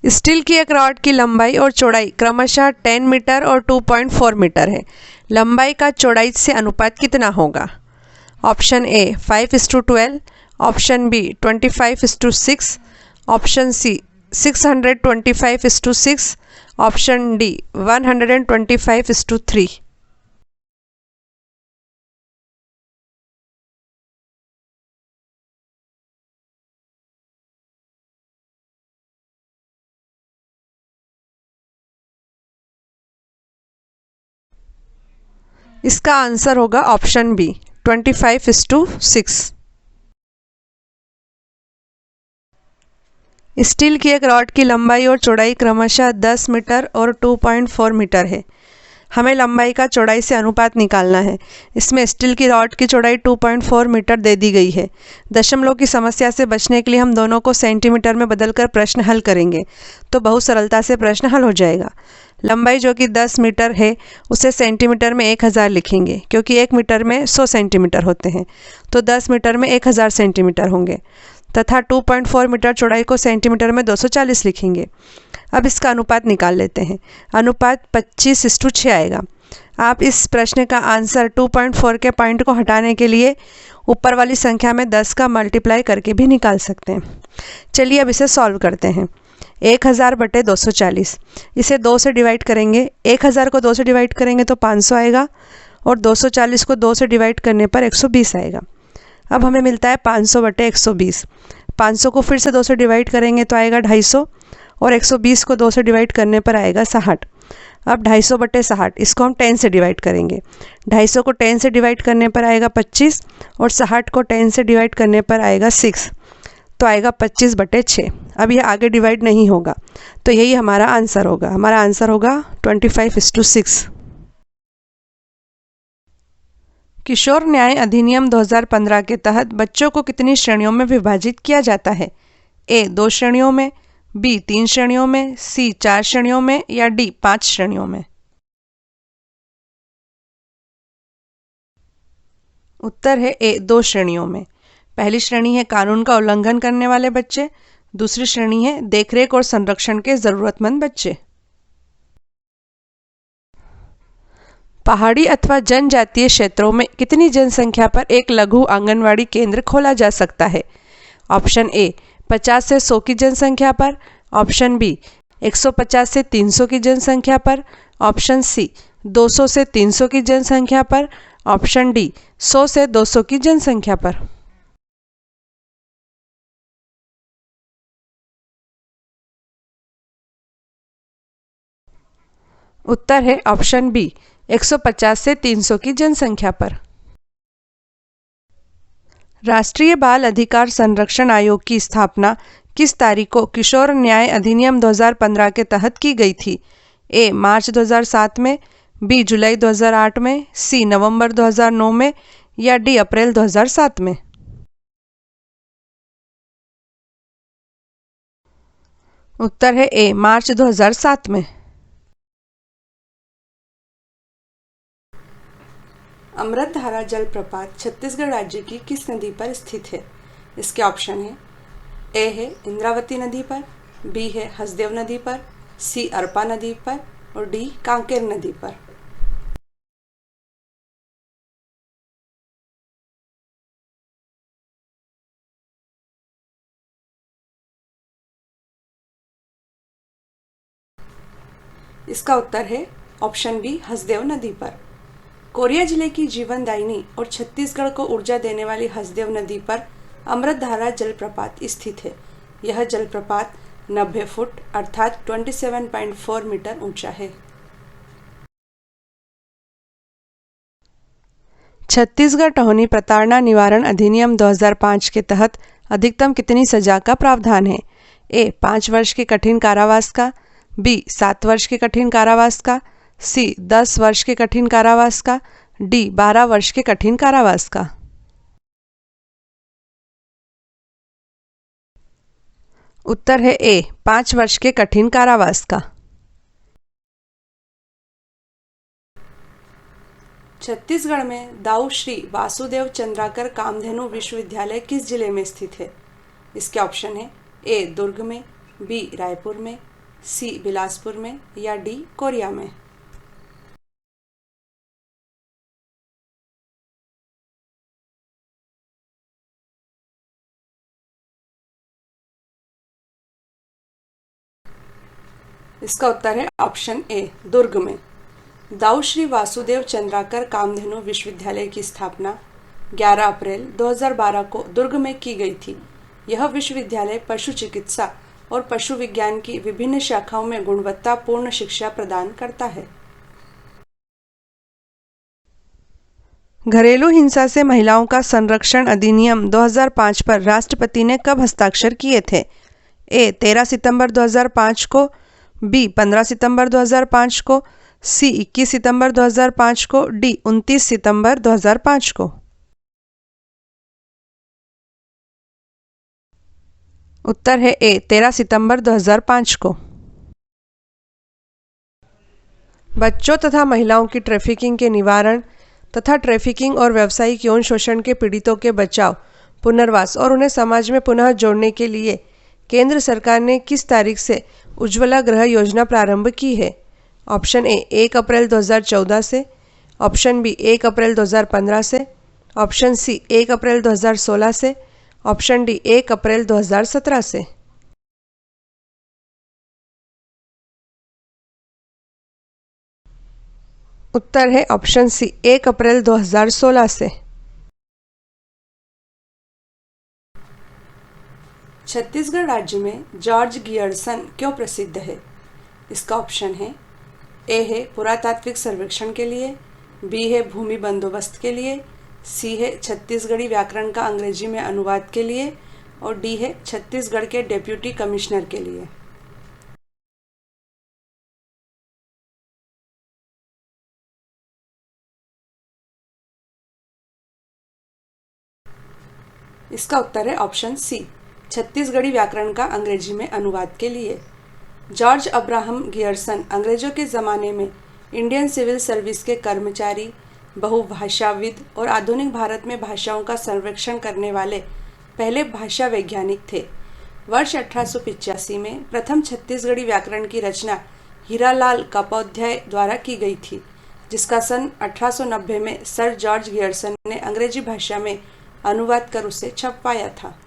Steel की एक rod की लंबाई और चौड़ाई क्रमशः 10 मीटर और 2.4 मीटर है। लंबाई का चौड़ाई से अनुपात कितना होगा? Option A 5:12, option B 25:6, option C 625:6, option D 125:3। इसका आंसर होगा ऑप्शन बी 25:6। स्टील की एक रॉड की लंबाई और चौड़ाई क्रमशः 10 मीटर और 2.4 मीटर है। हमें लंबाई का चौड़ाई से अनुपात निकालना है। इसमें स्टील की रॉड की चौड़ाई 2.4 मीटर दे दी गई है। दशमलव की समस्या से बचने के लिए हम दोनों को सेंटीमीटर में बदलकर प्रश्न हल करेंगे तो बहुत सरलता से प्रश्न हल हो जाएगा। लंबाई जो कि 10 मीटर है उसे सेंटीमीटर में 1000 लिखेंगे, क्योंकि 1 मीटर में 100 सेंटीमीटर होते हैं, तो 10 मीटर में 1000 सेंटीमीटर होंगे। तथा 2.4 मीटर चौड़ाई को सेंटीमीटर में 240 लिखेंगे। अब इसका अनुपात निकाल लेते हैं। अनुपात 25:6 आएगा। आप इस प्रश्न का आंसर 2.4 के पॉइंट को हटाने के लिए ऊपर वाली संख्या में 10 का मल्टीप्लाई करके भी निकाल सकते हैं। चलिए अब इसे सॉल्व करते हैं। 1000/240, इसे 2 से डिवाइड करेंगे। 1000 को 2 से डिवाइड करेंगे तो 500 आएगा और 240 को 2 से डिवाइड करने पर 120 आएगा। अब हमें मिलता है 500/120। 500 को फिर से 2 से डिवाइड करेंगे तो आएगा 250 और 120 को 2 से डिवाइड करने पर आएगा 60। अब 250/60 इसको हम 10 से डिवाइड करेंगे। 250 को 10 से डिवाइड करने पर आएगा 25 और 60 को 10 से डिवाइड करने पर आएगा 6, तो आएगा 25/6। अब यह आगे डिवाइड नहीं होगा, तो यही हमारा आंसर होगा। हमारा आंसर होगा 25:6। किशोर न्याय अधिनियम 2015 के तहत बच्चों को कितनी श्रेणियों में विभाजित किया जाता है? ए 2 श्रेणियों में, बी 3 श्रेणियों में, सी 4 श्रेणियों में या डी 5 श्रेणियों में? उत्तर है ए 2 श्रेणियों में। पहली श्रेणी है कानून का उल्लंघन करने वाले बच्चे, दूसरी श्रेणी है देखरेख और संरक्षण के जरूरतमंद बच्चे। पहाड़ी अथवा जनजातीय क्षेत्रों में कितनी जनसंख्या पर एक लघु आंगनवाड़ी केंद्र खोला जा सकता है? ऑप्शन ए 50 से 100 की जनसंख्या पर, ऑप्शन बी 150 से 300 की जनसंख्या पर, ऑप्शन सी 200 से 300 की जनसंख्या पर, ऑप्शन डी 100 से 200 की जनसंख्या पर। उत्तर है ऑप्शन बी 150 से 300 की जनसंख्या पर। राष्ट्रीय बाल अधिकार संरक्षण आयोग की स्थापना किस तारीख को किशोर न्याय अधिनियम 2015 के तहत की गई थी? ए मार्च 2007 में, बी जुलाई 2008 में, सी नवंबर 2009 में या डी अप्रैल 2007 में? उत्तर है ए मार्च 2007 में। अमृतधारा जलप्रपात छत्तीसगढ़ राज्य की किस नदी पर स्थित है? इसके ऑप्शन है। ए है इंद्रावती नदी पर, बी है हसदेव नदी पर, सी अरपा नदी पर और डी कांकेर नदी पर। इसका उत्तर है ऑप्शन बी हसदेव नदी पर। कोरिया जिले की जीवनदायिनी और छत्तीसगढ़ को ऊर्जा देने वाली हसदेव नदी पर अमृतधारा जलप्रपात स्थित है। यह जलप्रपात 90 फुट अर्थात 27.4 मीटर ऊंचा है। छत्तीसगढ़ टोहनी प्रताड़ना निवारण अधिनियम 2005 के तहत अधिकतम कितनी सजा का प्रावधान है? ए 5 वर्ष के कठिन कारावास का, बी 7 वर्ष के कठिन कारावास का, सी 10 वर्ष के कठिन कारावास का, डी 12 वर्ष के कठिन कारावास का। उत्तर है ए 5 वर्ष के कठिन कारावास का। छत्तीसगढ़ में दाऊ श्री वासुदेव चंद्राकर कामधेनु विश्वविद्यालय किस जिले में स्थित है? इसके ऑप्शन है। ए दुर्ग में, बी रायपुर में, सी बिलासपुर में या डी कोरिया में। इसका उत्तर है ऑप्शन ए दुर्ग में। दाऊ श्री वासुदेव चंद्राकर कामधेनु विश्वविद्यालय की स्थापना 11 अप्रैल 2012 को दुर्ग में की गई थी। यह विश्वविद्यालय पशु चिकित्सा और पशु विज्ञान की विभिन्न शाखाओं में गुणवत्तापूर्ण शिक्षा प्रदान करता है। घरेलू हिंसा से महिलाओं का संरक्षण अधिनियम 2005 पर राष्ट्रपति ने कब हस्ताक्षर किए थे? ए 13 सितंबर 2005 को, बी 15 सितंबर 2005 को, सी 21 सितंबर 2005 को, डी 29 सितंबर 2005 को। उत्तर है ए 13 सितंबर 2005 को। बच्चों तथा महिलाओं की ट्रैफिकिंग के निवारण तथा ट्रैफिकिंग और व्यावसायिक यौन शोषण के पीड़ितों के बचाव, पुनर्वास और उन्हें समाज में पुनः जोड़ने के लिए केंद्र सरकार ने किस तारीख से उज्ज्वला गृह योजना प्रारंभ की है? ऑप्शन ए 1 अप्रैल 2014 से, ऑप्शन बी 1 अप्रैल 2015 से, ऑप्शन सी 1 अप्रैल 2016 से, ऑप्शन डी 1 अप्रैल 2017 से। उत्तर है ऑप्शन सी 1 अप्रैल 2016 से। छत्तीसगढ़ राज्य में जॉर्ज गियर्सन क्यों प्रसिद्ध है? इसका ऑप्शन है ए है पुरातात्विक सर्वेक्षण के लिए, बी है भूमि बंदोबस्त के लिए, सी है छत्तीसगढ़ी व्याकरण का अंग्रेजी में अनुवाद के लिए और डी है छत्तीसगढ़ के डेप्यूटी कमिश्नर के लिए। इसका उत्तर है ऑप्शन सी छत्तीसगढ़ी व्याकरण का अंग्रेजी में अनुवाद के लिए। जॉर्ज अब्राहम गियर्सन अंग्रेजों के ज़माने में इंडियन सिविल सर्विस के कर्मचारी, बहुभाषाविद और आधुनिक भारत में भाषाओं का सर्वेक्षण करने वाले पहले भाषा वैज्ञानिक थे। वर्ष 1885 में प्रथम छत्तीसगढ़ी व्याकरण की रचना हीरालाल कापोध्याय द्वारा की गई थी, जिसका सन 1890 में सर जॉर्ज गियर्सन ने अंग्रेजी भाषा में अनुवाद कर उसे छपवाया था।